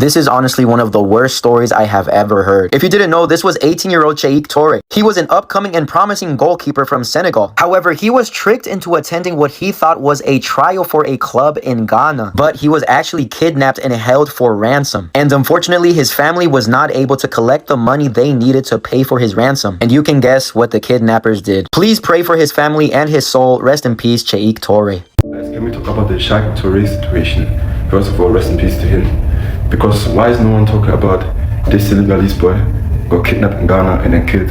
This is honestly one of the worst stories I have ever heard. If you didn't know, this was 18-year-old Cheikh Touré. He was an upcoming and promising goalkeeper from Senegal. However, he was tricked into attending what he thought was a trial for a club in Ghana, but he was actually kidnapped and held for ransom. And unfortunately, his family was not able to collect the money they needed to pay for his ransom. And you can guess what the kidnappers did. Please pray for his family and his soul. Rest in peace, Cheikh Touré. Can we talk about the Cheikh Touré situation? First of all, rest in peace to him. Because why is no one talking about this Senegalese boy got kidnapped in Ghana and then killed?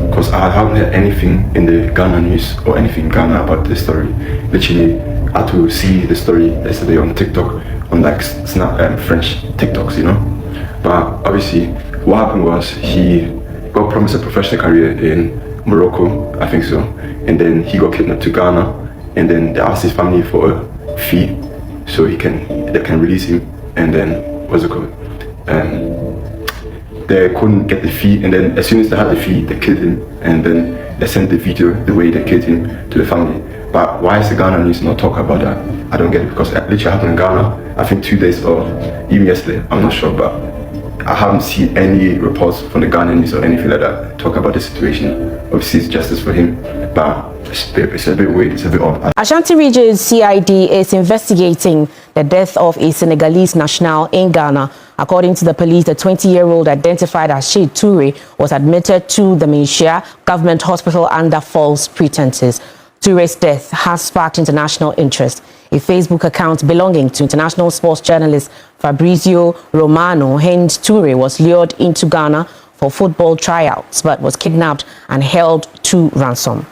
Because I haven't heard anything in the Ghana news or anything in Ghana about this story. Literally, I had to see the story yesterday on TikTok, on like French TikToks, you know. But obviously, what happened was he got promised a professional career in Morocco, I think so, and then he got kidnapped to Ghana, and then they asked his family for a fee so they can release him, and then what's it called? They couldn't get the fee, and then as soon as they had the fee, they killed him, and then they sent the video the way they killed him to the family. But why is the Ghana news not talking about that? I don't get it, because it literally happened in Ghana, I think 2 days or even yesterday, I'm not sure, but I haven't seen any reports from the Ghana news or anything like that talk about the situation. Obviously, it's justice for him, but it's a bit weird, it's a bit odd. Ashanti Region CID is investigating the death of a Senegalese national in Ghana. According to the police, the 20-year-old identified as Cheikh Touré was admitted to the Malaysia government hospital under false pretenses. Touré's death has sparked international interest. A Facebook account belonging to international sports journalist Fabrizio Romano hint Touré was lured into Ghana for football tryouts but was kidnapped and held to ransom.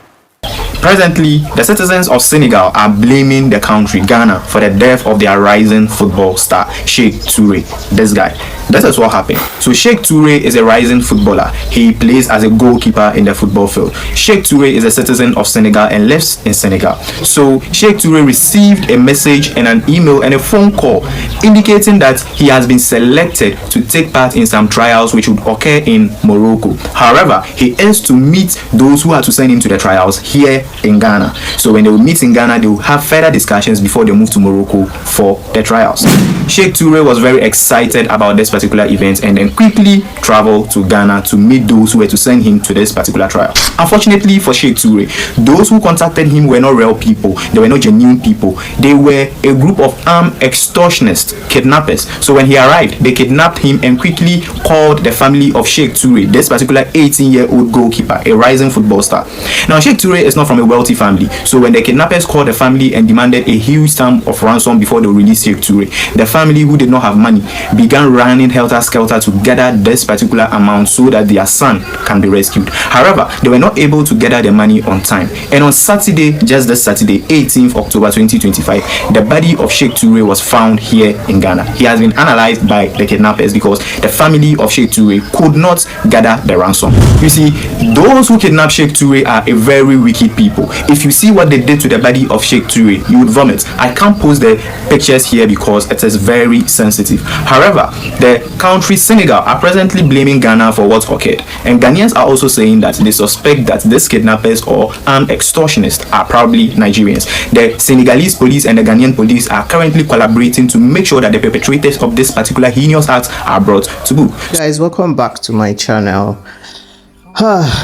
Presently, the citizens of Senegal are blaming the country, Ghana, for the death of their rising football star, Cheikh Touré. This guy. This is what happened. So Cheikh Touré is a rising footballer. He plays as a goalkeeper in the football field. Cheikh Touré is a citizen of Senegal and lives in Senegal. So Cheikh Touré received a message and an email and a phone call indicating that he has been selected to take part in some trials which would occur in Morocco. However, he is to meet those who are to send him to the trials here in Ghana. So when they will meet in Ghana, they will have further discussions before they move to Morocco for the trials. Cheikh Touré was very excited about this particular event and then quickly traveled to Ghana to meet those who were to send him to this particular trial. Unfortunately for Cheikh Touré, those who contacted him were not real people. They were not genuine people. They were a group of armed extortionists, kidnappers. So when he arrived, they kidnapped him and quickly called the family of Cheikh Touré, this particular 18-year-old goalkeeper, a rising football star. Now, Cheikh Touré is not from a wealthy family. So when the kidnappers called the family and demanded a huge sum of ransom before they released Cheikh Touré, the family, who did not have money, began running helter-skelter to gather this particular amount so that their son can be rescued. However, they were not able to gather the money on time. And on Saturday, just this Saturday, 18th October 2025, the body of Cheikh Touré was found here in Ghana. He has been analyzed by the kidnappers because the family of Cheikh Touré could not gather the ransom. You see, those who kidnapped Cheikh Touré are a very wicked people. If you see what they did to the body of Cheikh Touré, you would vomit. I can't post the pictures here because it is very sensitive. However, the country Senegal are presently blaming Ghana for what occurred, and Ghanaians are also saying that they suspect that these kidnappers or armed extortionists are probably Nigerians. The Senegalese police and the Ghanaian police are currently collaborating to make sure that the perpetrators of this particular heinous act are brought to book. Guys, welcome back to my channel.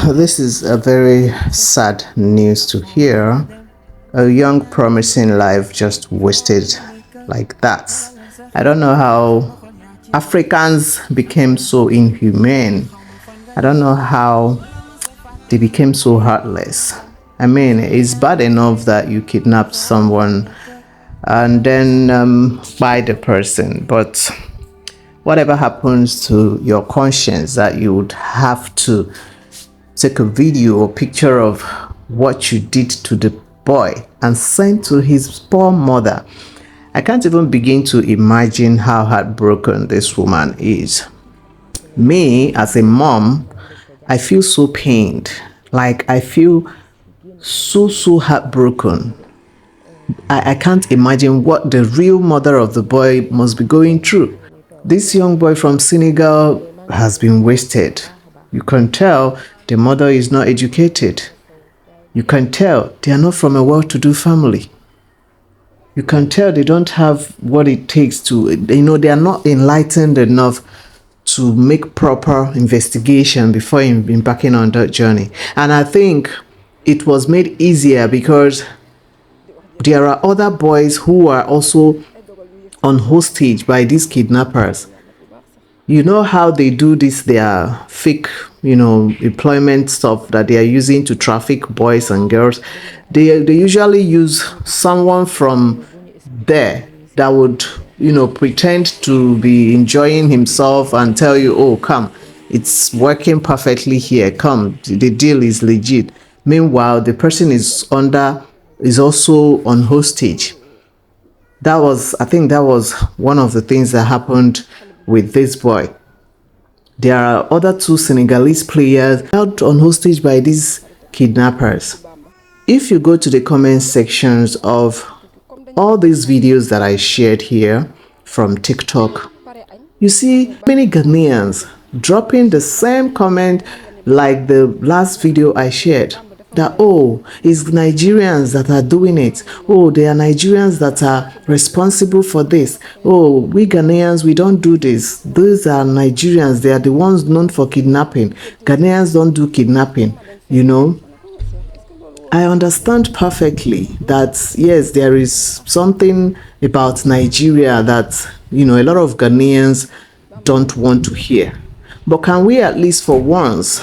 This is a very sad news to hear. A young promising life just wasted like that. I don't know how Africans became so inhumane. I don't know how they became so heartless. I mean, it's bad enough that you kidnapped someone and then buy the person, but whatever happens to your conscience that you would have to take a video or picture of what you did to the boy and send to his poor mother. I can't even begin to imagine how heartbroken this woman is. Me, as a mom, I feel so pained. Like, I feel so heartbroken. I can't imagine what the real mother of the boy must be going through. This young boy from Senegal has been wasted. You can tell the mother is not educated. You can tell they are not from a well-to-do family. You can tell they don't have what it takes to, they are not enlightened enough to make proper investigation before embarking on that journey. And I think it was made easier because there are other boys who are also on hostage by these kidnappers. You know how they do this, their fake, employment stuff that they are using to traffic boys and girls. They usually use someone from there that would, pretend to be enjoying himself and tell you, oh, come, it's working perfectly here. Come, the deal is legit. Meanwhile, the person is also on hostage. I think that was one of the things that happened with this boy. There are other two Senegalese players held on hostage by these kidnappers. If you go to the comment sections of all these videos that I shared here from TikTok, you see many Ghanaians dropping the same comment like the last video I shared. That, oh, it's Nigerians that are doing it. Oh, they are Nigerians that are responsible for this. Oh, we Ghanaians, we don't do this. These are Nigerians. They are the ones known for kidnapping. Ghanaians don't do kidnapping, I understand perfectly that, yes, there is something about Nigeria that, a lot of Ghanaians don't want to hear. But can we at least for once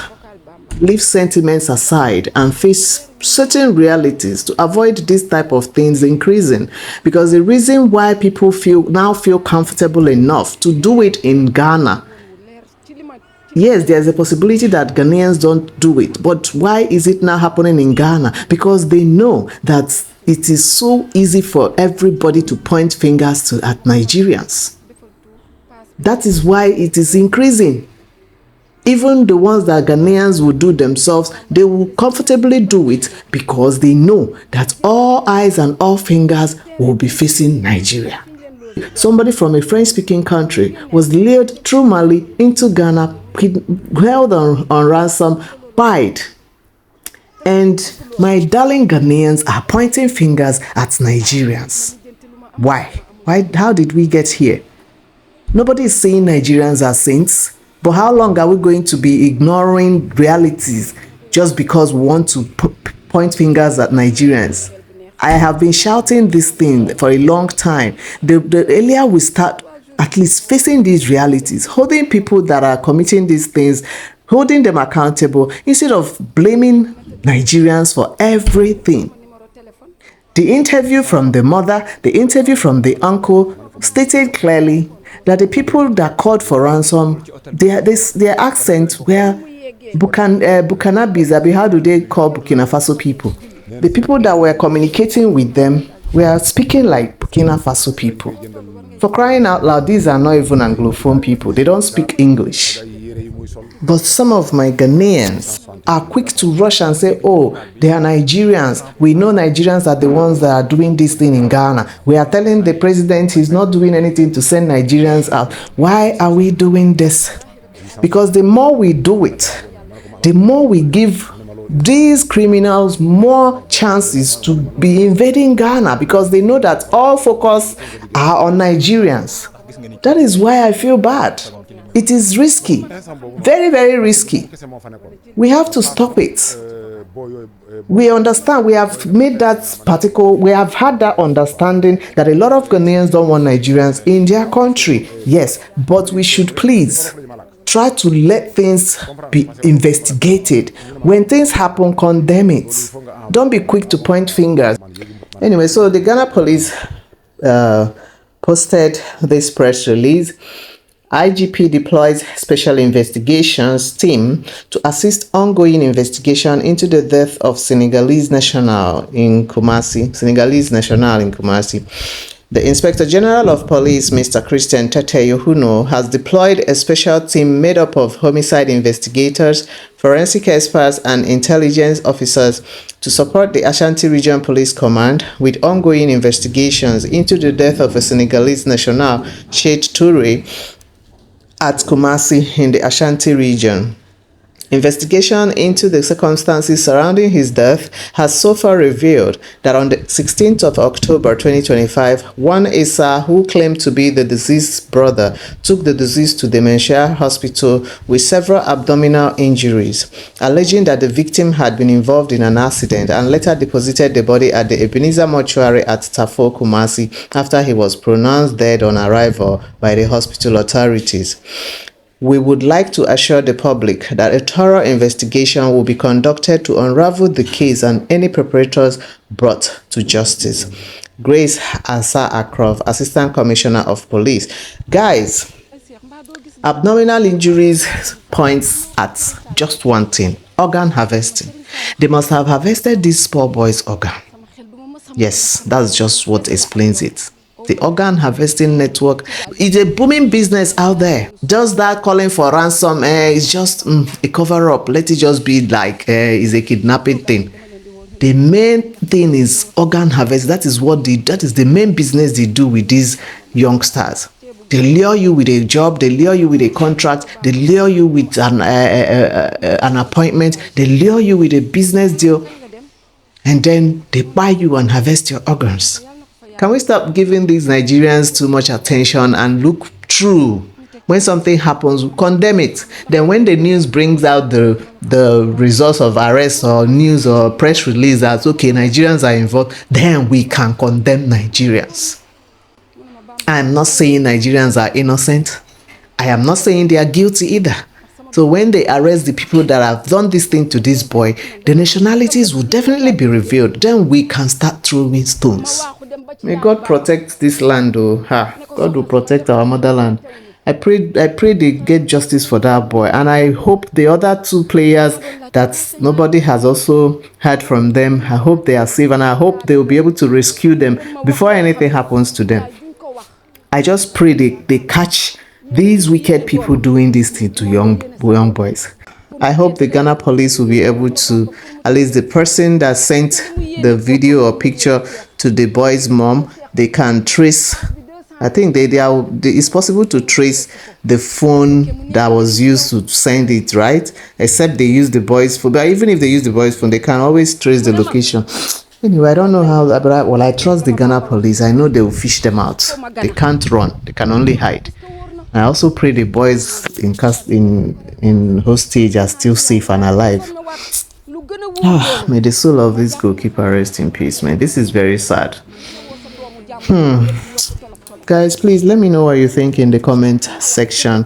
leave sentiments aside and face certain realities to avoid this type of things increasing? Because the reason why people now feel comfortable enough to do it in Ghana, yes, there's a possibility that Ghanaians don't do it, but why is it now happening in Ghana? Because they know that it is so easy for everybody to point fingers at Nigerians. That is why it is increasing. Even the ones that Ghanaians will do themselves, they will comfortably do it because they know that all eyes and all fingers will be facing Nigeria. Somebody from a French-speaking country was lured through Mali into Ghana, held on ransom, died. And my darling Ghanaians are pointing fingers at Nigerians. Why? How did we get here? Nobody is saying Nigerians are saints. But how long are we going to be ignoring realities just because we want to point fingers at Nigerians? I have been shouting this thing for a long time. The earlier we start at least facing these realities, holding people that are committing these things, holding them accountable, instead of blaming Nigerians for everything. The interview from the mother, the interview from the uncle stated clearly that the people that called for ransom, their accents were Bukanabis. How do they call Burkina Faso people? The people that were communicating with them were speaking like Burkina Faso people. For crying out loud, these are not even Anglophone people. They don't speak English. But some of my Ghanaians are quick to rush and say, oh, they are Nigerians. We know Nigerians are the ones that are doing this thing in Ghana. We are telling the president he's not doing anything to send Nigerians out. Why are we doing this? Because the more we do it, the more we give these criminals more chances to be invading Ghana, because they know that all focus are on Nigerians. That is why I feel bad. It is risky, very, very risky. We have to stop it. We understand, we have made that we have had that understanding that a lot of Ghanaians don't want Nigerians in their country. Yes, but we should please try to let things be investigated. When things happen, condemn it. Don't be quick to point fingers. Anyway, so the Ghana police posted this press release. IGP deploys special investigations team to assist ongoing investigation into the death of Senegalese national in Kumasi. The Inspector General of Police, Mr. Christian Tete Yohuno, has deployed a special team made up of homicide investigators, forensic experts, and intelligence officers to support the Ashanti Region Police Command with ongoing investigations into the death of a Senegalese national, Sheikh Toure, at Kumasi in the Ashanti region. Investigation into the circumstances surrounding his death has so far revealed that on the 16th of October 2025, one Issa, who claimed to be the deceased's brother, took the deceased to Dementia Hospital with several abdominal injuries, alleging that the victim had been involved in an accident and later deposited the body at the Ebenezer mortuary at Tafo, Kumasi after he was pronounced dead on arrival by the hospital authorities. We would like to assure the public that a thorough investigation will be conducted to unravel the case and any perpetrators brought to justice. Grace Asa Akrov, Assistant Commissioner of Police. Guys, abdominal injuries points at just one thing: organ harvesting. They must have harvested this poor boy's organ. Yes, that's just what explains it. The organ harvesting network is a booming business out there. Just that calling for ransom is just a cover-up. Let it just be like is a kidnapping thing. The main thing is organ harvest. That is the main business they do with these youngsters. They lure you with a job, they lure you with a contract, they lure you with an appointment, they lure you with a business deal, and then they buy you and harvest your organs. Can we stop giving these Nigerians too much attention and look true? When something happens, we condemn it. Then when the news brings out the results of arrest or news or press release that, okay, Nigerians are involved, then we can condemn Nigerians. I'm not saying Nigerians are innocent. I am not saying they are guilty either. So when they arrest the people that have done this thing to this boy, the nationalities will definitely be revealed. Then we can start throwing stones. May God protect this land, oh. God will protect our motherland. I pray they get justice for that boy, and I hope the other two players that nobody has also heard from them, I hope they are safe, and I hope they will be able to rescue them before anything happens to them. I just pray they catch these wicked people doing this thing to young boys. I hope the Ghana police will be able to, at least the person that sent the video or picture to the boy's mom, they can trace. I think it's possible to trace the phone that was used to send it, right? Except they use the boy's phone. But even if they use the boy's phone, they can always trace the location. Anyway, I don't know how, but I trust the Ghana police. I know they will fish them out. They can't run. They can only hide. I also pray the boys in hostage are still safe and alive. May the soul of this goalkeeper rest in peace, man. This is very sad. Guys, please let me know what you think in the comment section.